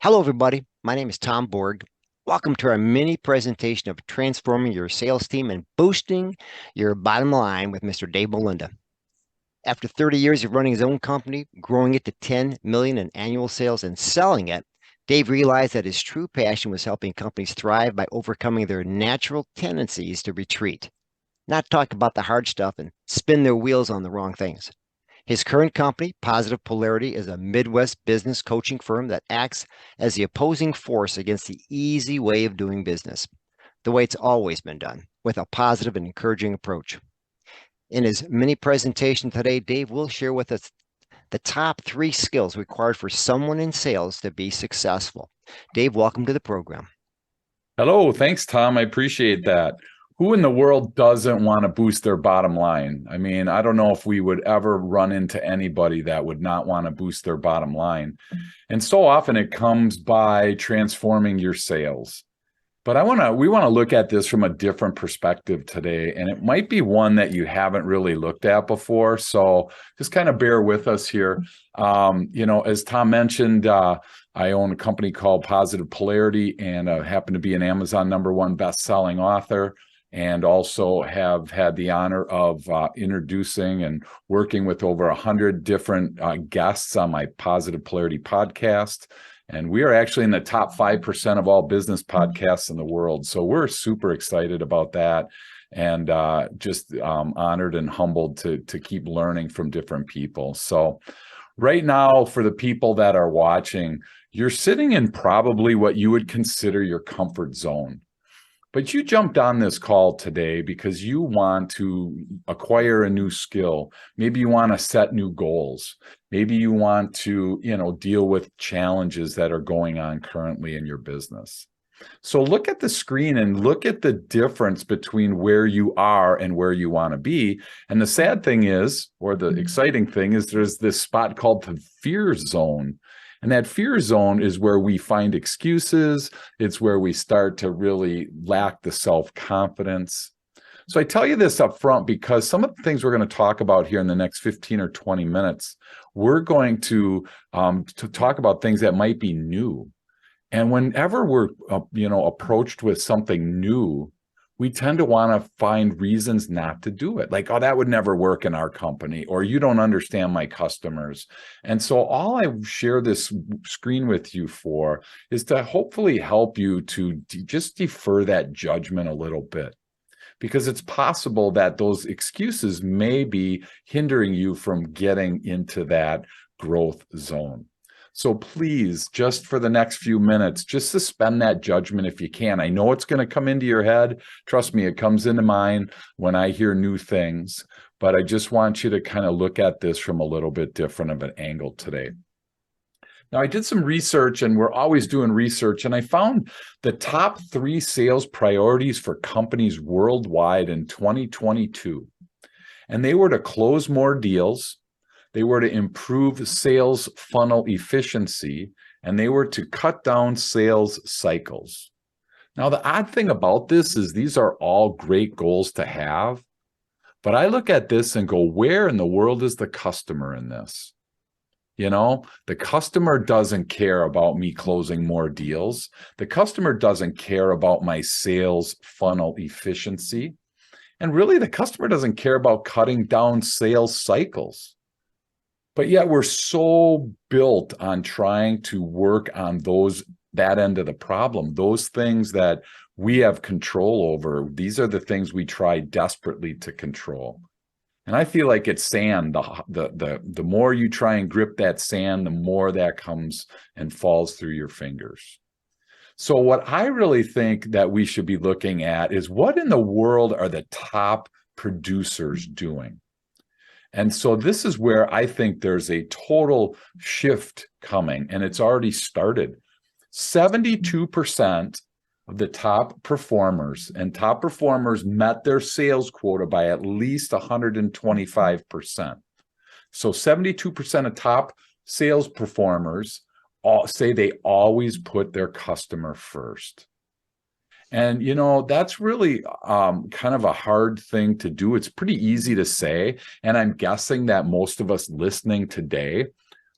Hello, everybody. My name is Tom Borg. Welcome to our mini presentation of transforming your sales team and boosting your bottom line with Mr. Dave Melinda. After 30 years of running his own company, growing it to 10 million in annual sales and selling it, Dave realized that his true passion was helping companies thrive by overcoming their natural tendencies to retreat, not talk about the hard stuff and spin their wheels on the wrong things. His current company, Positive Polarity, is a Midwest business coaching firm that acts as the opposing force against the easy way of doing business, the way it's always been done, with a positive and encouraging approach. In his mini presentation today, Dave will share with us the top 3 skills required for someone in sales to be successful. Dave, welcome to the program. Hello, thanks, Tom. I appreciate that. Who in the world doesn't want to boost their bottom line? I mean, I don't know if we would ever run into anybody that would not want to boost their bottom line. And so often it comes by transforming your sales. But we want to look at this from a different perspective today, and it might be one that you haven't really looked at before. So just kind of bear with us here. As Tom mentioned, I own a company called Positive Polarity, and happen to be an Amazon #1 best-selling author, and also have had the honor of introducing and working with over 100 different guests on my Positive Polarity podcast. And we are actually in the top 5% of all business podcasts in the world. So we're super excited about that, and just honored and humbled to keep learning from different people. So right now, for the people that are watching, you're sitting in probably what you would consider your comfort zone. But you jumped on this call today because you want to acquire a new skill. Maybe you want to set new goals. Maybe you want to, deal with challenges that are going on currently in your business. So look at the screen and look at the difference between where you are and where you want to be. And the sad thing is, or the exciting thing is, there's this spot called the fear zone. And that fear zone is where we find excuses. It's where we start to really lack the self-confidence. So I tell you this up front because some of the things we're going to talk about here in the next 15 or 20 minutes, we're going to talk about things that might be new. And whenever we're approached with something new, we tend to want to find reasons not to do it. Like, oh, that would never work in our company, or you don't understand my customers. And so all I share this screen with you for is to hopefully help you to just defer that judgment a little bit, because it's possible that those excuses may be hindering you from getting into that growth zone. So please, just for the next few minutes, just suspend that judgment if you can. I know it's going to come into your head. Trust me, it comes into mine when I hear new things. But I just want you to kind of look at this from a little bit different of an angle today. Now, I did some research, and we're always doing research, and I found the top 3 sales priorities for companies worldwide in 2022. And they were to close more deals, they were to improve sales funnel efficiency, and they were to cut down sales cycles. Now, the odd thing about this is these are all great goals to have, but I look at this and go, where in the world is the customer in this? The customer doesn't care about me closing more deals. The customer doesn't care about my sales funnel efficiency. And really, the customer doesn't care about cutting down sales cycles. But yet we're so built on trying to work on that end of the problem, those things that we have control over. These are the things we try desperately to control. And I feel like it's sand. The more you try and grip that sand, the more that comes and falls through your fingers. So what I really think that we should be looking at is, what in the world are the top producers doing? And so this is where I think there's a total shift coming, and it's already started. 72% of the top performers met their sales quota by at least 125%. So 72% of top sales performers say they always put their customer first. And, that's really kind of a hard thing to do. It's pretty easy to say. And I'm guessing that most of us listening today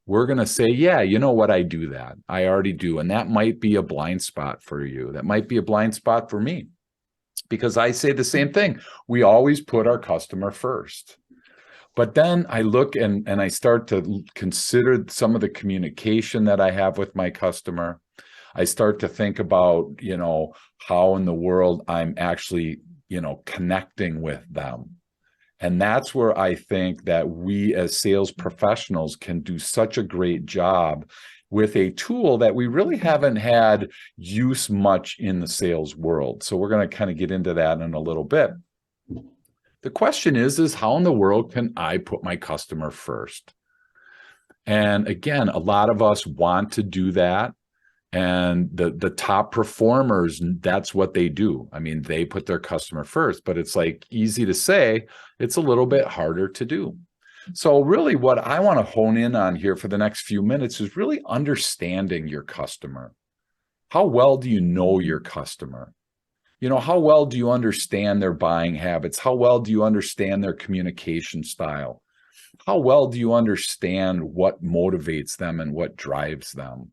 we're going to say, yeah, you know what? I do that. I already do. And that might be a blind spot for you. That might be a blind spot for me, because I say the same thing. We always put our customer first. But then I look and I start to consider some of the communication that I have with my customer. I start to think about, how in the world I'm actually, connecting with them. And that's where I think that we as sales professionals can do such a great job with a tool that we really haven't had use much in the sales world. So we're going to kind of get into that in a little bit. The question is how in the world can I put my customer first? And again, a lot of us want to do that. And the top performers, that's what they do. I mean, they put their customer first, but it's like easy to say, it's a little bit harder to do. So really what I want to hone in on here for the next few minutes is really understanding your customer. How well do you know your customer? How well do you understand their buying habits? How well do you understand their communication style? How well do you understand what motivates them and what drives them?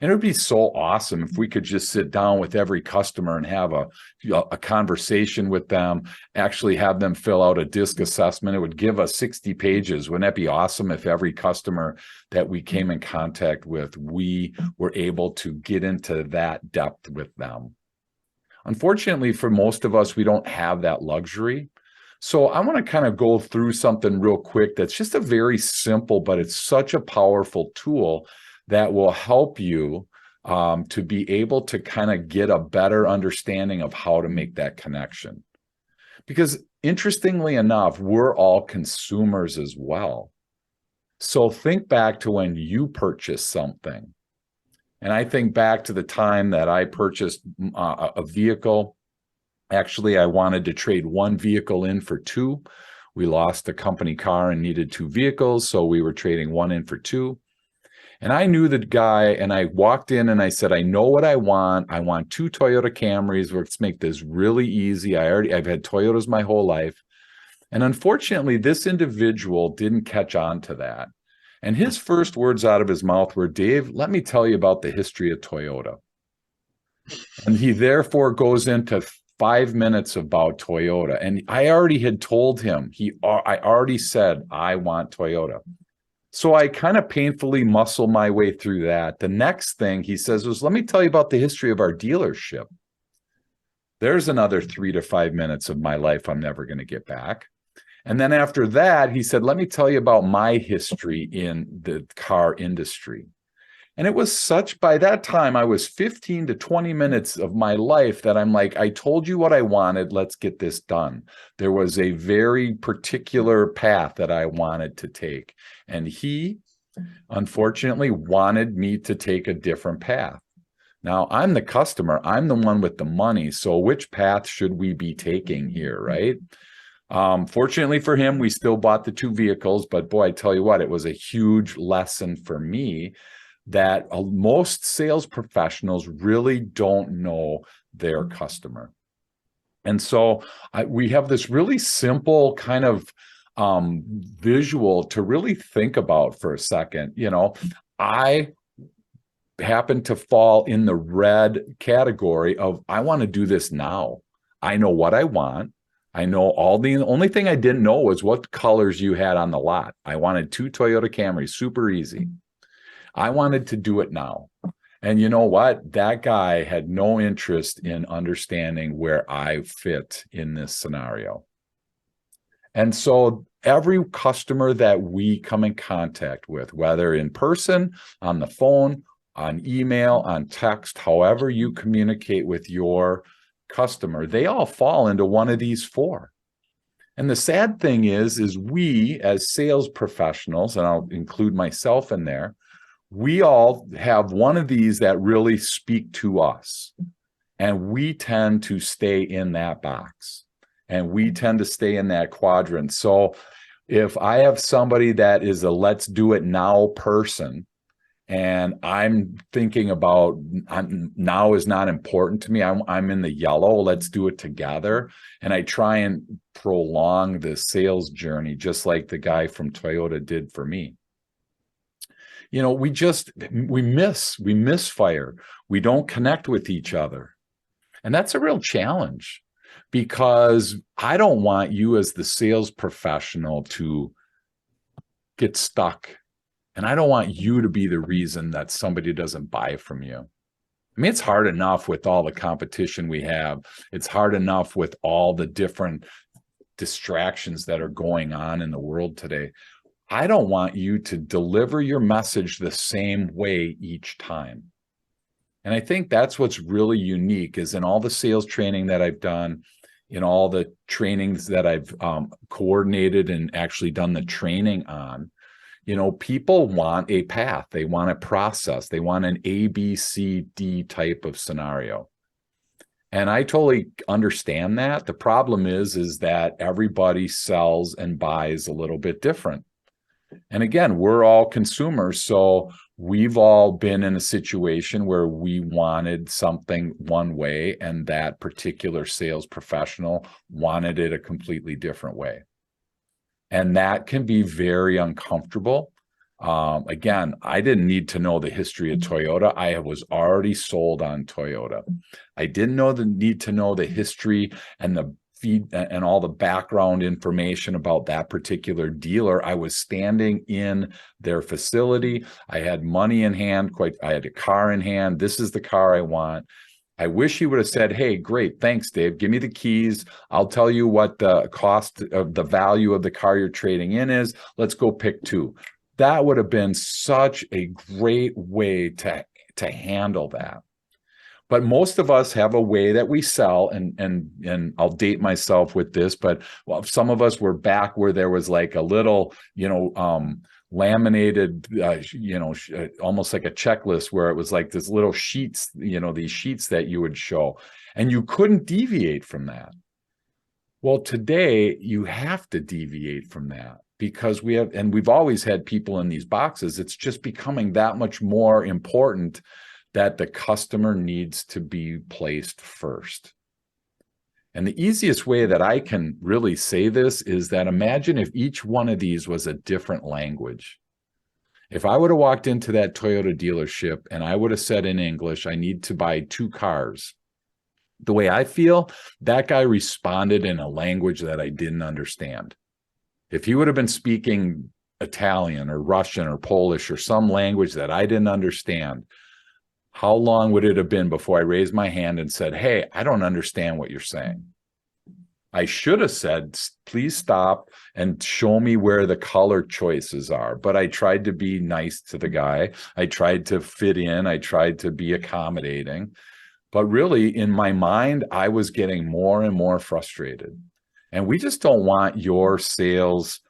And it would be so awesome if we could just sit down with every customer and have a conversation with them, actually have them fill out a DISC assessment. It would give us 60 pages. Wouldn't that be awesome if every customer that we came in contact with, we were able to get into that depth with them? Unfortunately, for most of us, we don't have that luxury. So I want to kind of go through something real quick that's just a very simple, but it's such a powerful tool that will help you to be able to kind of get a better understanding of how to make that connection. Because interestingly enough, we're all consumers as well. So think back to when you purchased something. And I think back to the time that I purchased a vehicle. Actually, I wanted to trade one vehicle in for two. We lost a company car and needed two vehicles, so we were trading one in for two. And I knew the guy, and I walked in and I said, I know what I want. I want two Toyota Camrys. Let's make this really easy. I've had Toyotas my whole life. And unfortunately, this individual didn't catch on to that. And his first words out of his mouth were, Dave, let me tell you about the history of Toyota. And he therefore goes into 5 minutes about Toyota. And I already had told him, I already said, I want Toyota. So I kind of painfully muscle my way through that. The next thing he says was, let me tell you about the history of our dealership. There's another 3 to 5 minutes of my life I'm never going to get back. And then after that, he said, let me tell you about my history in the car industry. And it was such, by that time, I was 15 to 20 minutes of my life that I'm like, I told you what I wanted. Let's get this done. There was a very particular path that I wanted to take. And he, unfortunately, wanted me to take a different path. Now, I'm the customer. I'm the one with the money. So which path should we be taking here, right? Fortunately for him, we still bought the two vehicles. But boy, I tell you what, it was a huge lesson for me that most sales professionals really don't know their customer. And so we have this really simple kind of visual to really think about for a second. I happen to fall in the red category of, I want to do this now. I know what I want. I know the only thing I didn't know was what colors you had on the lot. I wanted two Toyota Camrys, super easy. I wanted to do it now. And you know what? That guy had no interest in understanding where I fit in this scenario. And so every customer that we come in contact with, whether in person, on the phone, on email, on text, however you communicate with your customer, they all fall into one of these four. And the sad thing is we as sales professionals, and I'll include myself in there, we all have one of these that really speak to us. And we tend to stay in that box. And we tend to stay in that quadrant. So if I have somebody that is a let's do it now person, and I'm thinking about now is not important to me, I'm in the yellow, let's do it together. And I try and prolong the sales journey, just like the guy from Toyota did for me. we misfire. We don't connect with each other. And that's a real challenge, because I don't want you as the sales professional to get stuck. And I don't want you to be the reason that somebody doesn't buy from you. I mean, it's hard enough with all the competition we have. It's hard enough with all the different distractions that are going on in the world today. I don't want you to deliver your message the same way each time. And I think that's what's really unique, is in all the sales training that I've done, in all the trainings that I've coordinated and actually done the training on, people want a path. They want a process. They want an A, B, C, D type of scenario. And I totally understand that. The problem is that everybody sells and buys a little bit different. And again, we're all consumers. So we've all been in a situation where we wanted something one way, and that particular sales professional wanted it a completely different way. And that can be very uncomfortable. Again, I didn't need to know the history of Toyota. I was already sold on Toyota. I didn't need to know the history and the feed and all the background information about that particular dealer. I was standing in their facility. I had money in hand. I had a car in hand. This is the car I want. I wish he would have said, hey, great, thanks, Dave. Give me the keys. I'll tell you what the cost of the value of the car you're trading in is. Let's go pick two. That would have been such a great way to handle that. But most of us have a way that we sell, and I'll date myself with this, but some of us were back where there was like a little, laminated, almost like a checklist, where it was like this little sheets, these sheets that you would show, and you couldn't deviate from that. Well, today you have to deviate from that, because we've always had people in these boxes. It's just becoming that much more important that the customer needs to be placed first. And the easiest way that I can really say this is that imagine if each one of these was a different language. If I would have walked into that Toyota dealership and I would have said in English, I need to buy 2 cars. The way I feel, that guy responded in a language that I didn't understand. If he would have been speaking Italian or Russian or Polish or some language that I didn't understand, how long would it have been before I raised my hand and said, hey, I don't understand what you're saying? I should have said, please stop and show me where the color choices are. But I tried to be nice to the guy. I tried to fit in. I tried to be accommodating. But really, in my mind, I was getting more and more frustrated. And we just don't want your sales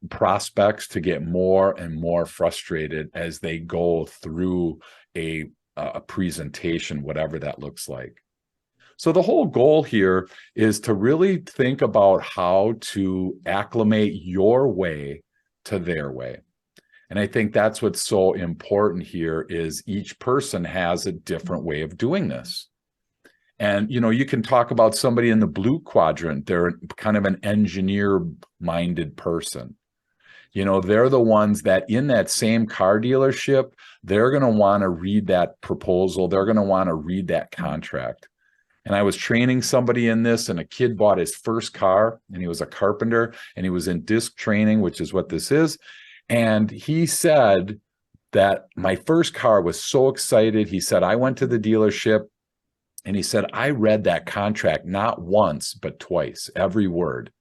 prospects to get more and more frustrated as they go through a presentation, whatever that looks like. So the whole goal here is to really think about how to acclimate your way to their way. And I think that's what's so important here, is each person has a different way of doing this. And, you can talk about somebody in the blue quadrant. They're kind of an engineer-minded person. They're the ones that in that same car dealership, they're going to want to read that proposal. They're going to want to read that contract. And I was training somebody in this, and a kid bought his first car, and he was a carpenter, and he was in disc training, which is what this is. And he said that my first car was so excited. He said, I went to the dealership, and he said, I read that contract not once, but twice, every word.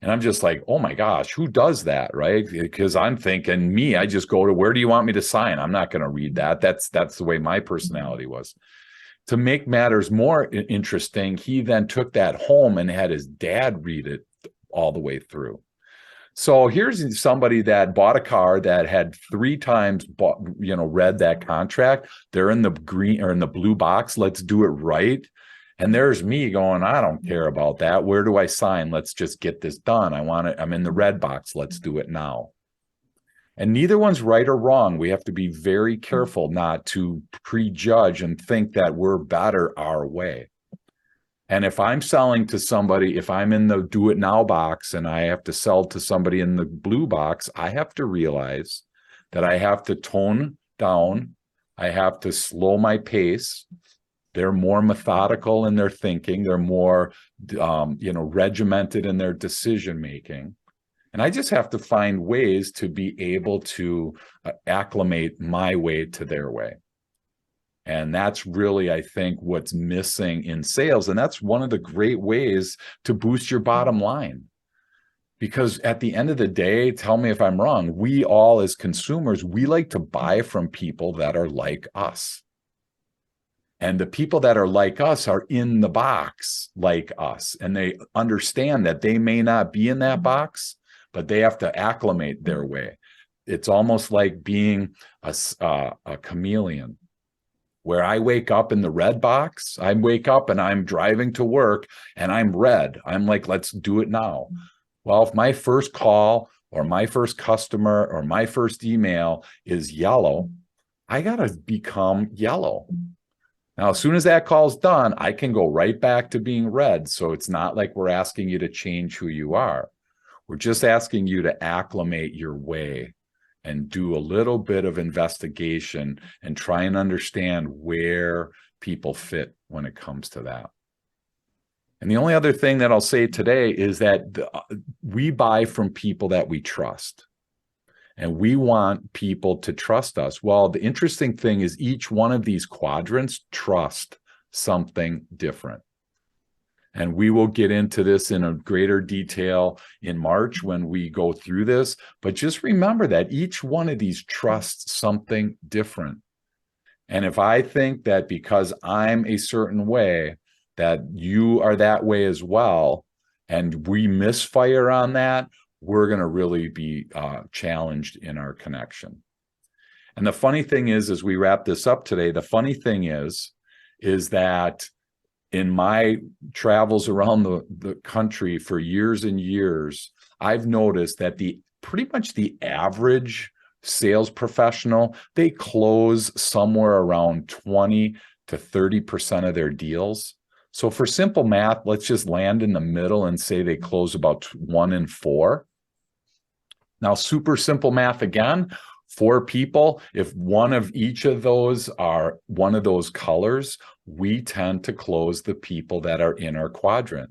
And I'm just like, oh my gosh, who does that, right? Because I'm thinking, I just go to, where do you want me to sign? I'm not going to read that. That's the way my personality was. To make matters more interesting, he then took that home and had his dad read it all the way through. So here's somebody that bought a car that had 3 times read that contract. They're in the green or in the blue box. Let's do it right. And there's me going, I don't care about that. Where do I sign? Let's just get this done. I'm in the red box. Let's do it now. And neither one's right or wrong. We have to be very careful not to prejudge and think that we're better our way. And if I'm selling to somebody, if I'm in the do it now box and I have to sell to somebody in the blue box, I have to realize that I have to tone down. I have to slow my pace. They're more methodical in their thinking. They're more, regimented in their decision making. And I just have to find ways to be able to acclimate my way to their way. And that's really, I think, what's missing in sales. And that's one of the great ways to boost your bottom line. Because at the end of the day, tell me if I'm wrong, we all as consumers, we like to buy from people that are like us. And the people that are like us are in the box like us. And they understand that they may not be in that box, but they have to acclimate their way. It's almost like being a chameleon, where I wake up in the red box. I wake up and I'm driving to work and I'm red. I'm like, let's do it now. Well, if my first call or my first customer or my first email is yellow, I got to become yellow. Now, as soon as that call's done, I can go right back to being red. So it's not like we're asking you to change who you are. We're just asking you to acclimate your way and do a little bit of investigation and try and understand where people fit when it comes to that. And the only other thing that I'll say today is that we buy from people that we trust. And we want people to trust us. Well, the interesting thing is each one of these quadrants trust something different. And we will get into this in a greater detail in March when we go through this. But just remember that each one of these trusts something different. And if I think that because I'm a certain way, that you are that way as well, and we misfire on that, we're going to really be challenged in our connection. And the funny thing is, as we wrap this up today, the funny thing is that in my travels around the country for years and years, I've noticed that pretty much the average sales professional, they close somewhere around 20 to 30% of their deals. So for simple math, let's just land in the middle and say they close about 1 in 4. Now, super simple math again, 4 people, if one of each of those are one of those colors, we tend to close the people that are in our quadrant.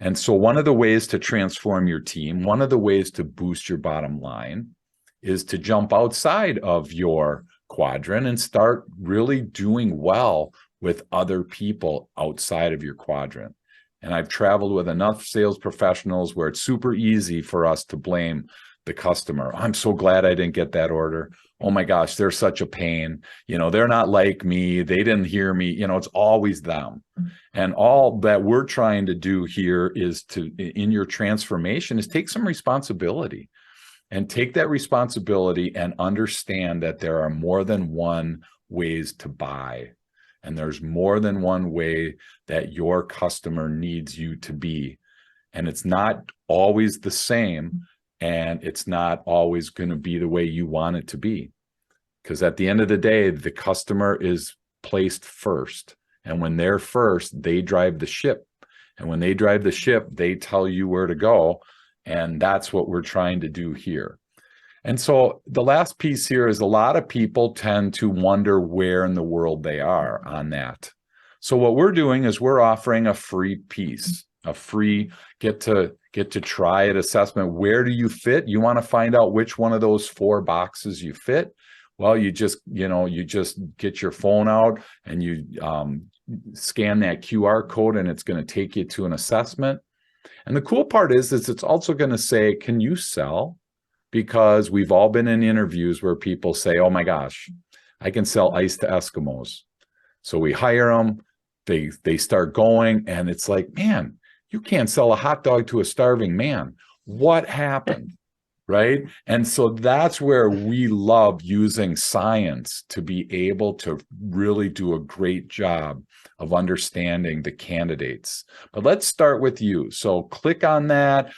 And so one of the ways to transform your team, one of the ways to boost your bottom line is to jump outside of your quadrant and start really doing well with other people outside of your quadrant. And I've traveled with enough sales professionals where it's super easy for us to blame the customer. I'm so glad I didn't get that order. Oh my gosh, they're such a pain. They're not like me. They didn't hear me. It's always them. And all that we're trying to do here is in your transformation, is take some responsibility and take that responsibility and understand that there are more than one ways to buy. And there's more than one way that your customer needs you to be. And it's not always the same. And it's not always going to be the way you want it to be. Because at the end of the day, the customer is placed first. And when they're first, they drive the ship. And when they drive the ship, they tell you where to go. And that's what we're trying to do here. And so the last piece here is a lot of people tend to wonder where in the world they are on that. So what we're doing is we're offering a free piece, a free get to try it assessment. Where do you fit? You want to find out which one of those 4 boxes you fit. Well, you just get your phone out and you scan that QR code and it's going to take you to an assessment. And the cool part is it's also going to say, can you sell? Because we've all been in interviews where people say, oh my gosh, I can sell ice to Eskimos. So we hire them, they start going, and it's like, man, you can't sell a hot dog to a starving man. What happened? Right? And so that's where we love using science to be able to really do a great job of understanding the candidates. But let's start with you. So click on that,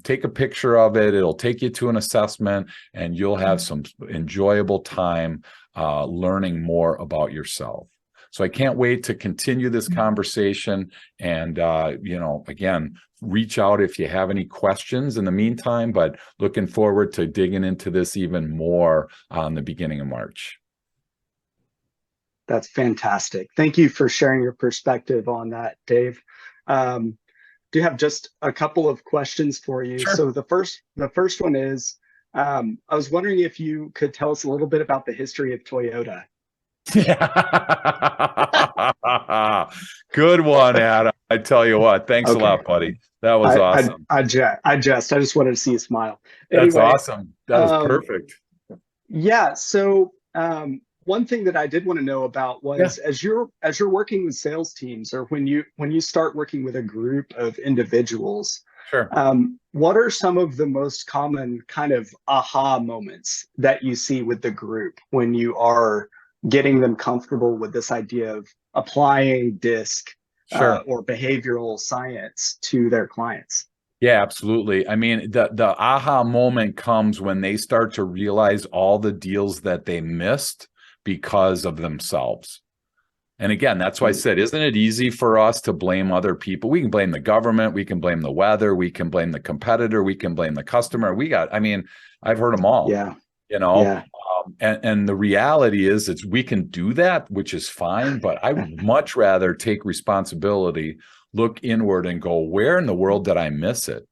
take a picture of it. It'll take you to an assessment and you'll have some enjoyable time learning more about yourself. So I can't wait to continue this conversation. And, again, reach out if you have any questions in the meantime, but looking forward to digging into this even more on the beginning of March. That's fantastic. Thank you for sharing your perspective on that, Dave. Do have just a couple of questions for you. Sure. So the first one is, I was wondering if you could tell us a little bit about the history of Toyota. Good one, Adam. I tell you what, thanks a lot, buddy. That was awesome. I just wanted to see you smile. That's anyway, awesome. That was perfect. Yeah. So one thing that I did want to know about was, as you're working with sales teams, or when you start working with a group of individuals, sure. What are some of the most common kind of aha moments that you see with the group when you are getting them comfortable with this idea of applying DISC or behavioral science to their clients? Yeah, absolutely. I mean, the aha moment comes when they start to realize all the deals that they missed because of themselves. And again, that's why I said, isn't it easy for us to blame other people? We can blame the government, we can blame the weather, we can blame the competitor, we can blame the customer. I've heard them all. Yeah. And the reality is we can do that, which is fine, but I would much rather take responsibility, look inward and go, where in the world did I miss it?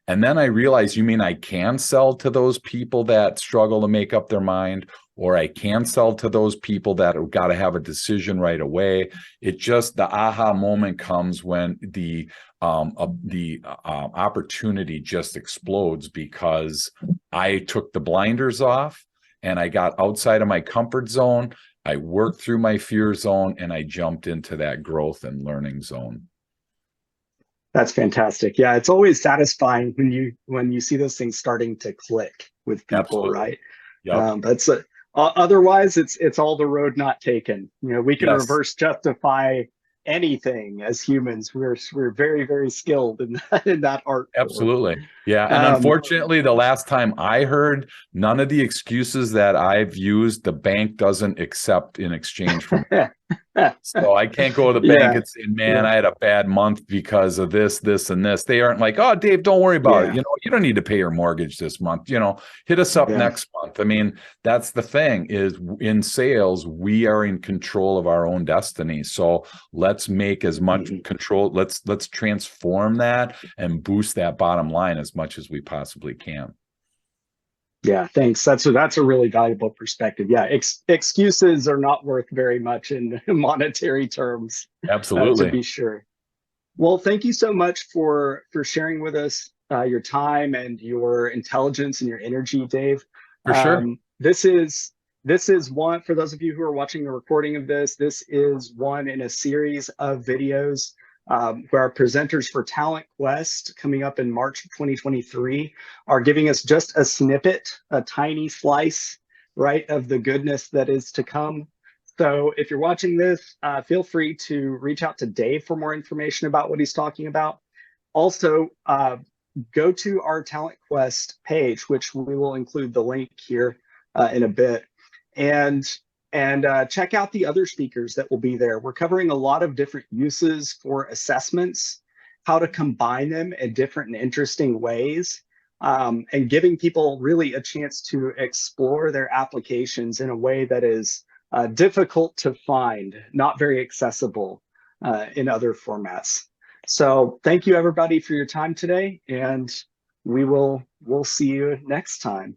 And then I realize, you mean I can sell to those people that struggle to make up their mind, or I can sell to those people that have got to have a decision right away. The aha moment comes when the opportunity just explodes, because I took the blinders off and I got outside of my comfort zone. I worked through my fear zone and I jumped into that growth and learning zone. That's fantastic. Yeah, it's always satisfying when you see those things starting to click with people. Absolutely. Right? Yep. Otherwise, it's all the road not taken. We can reverse justify anything as humans. We're very, very skilled in that art. Absolutely. Yeah. And unfortunately, the last time I heard, none of the excuses that I've used, the bank doesn't accept in exchange for. So I can't go to the bank and say, man, I had a bad month because of this, and this. They aren't like, oh, Dave, don't worry about it. You don't need to pay your mortgage this month. Hit us up next month. I mean, that's the thing, is in sales, we are in control of our own destiny. So let's make as much control. Let's transform that and boost that bottom line as much as we possibly can. Yeah, thanks. That's a really valuable perspective. Yeah, excuses are not worth very much in monetary terms. Absolutely. To be sure. Well, thank you so much for sharing with us your time and your intelligence and your energy, Dave. For sure. This is one, for those of you who are watching the recording of this is one in a series of videos where our presenters for Talent Quest, coming up in March of 2023, are giving us just a snippet, a tiny slice, right, of the goodness that is to come. So if you're watching this, feel free to reach out to Dave for more information about what he's talking about. Also, go to our Talent Quest page, which we will include the link here in a bit, and check out the other speakers that will be there. We're covering a lot of different uses for assessments, how to combine them in different and interesting ways, and giving people really a chance to explore their applications in a way that is difficult to find, not very accessible in other formats. So thank you, everybody, for your time today, and we'll see you next time.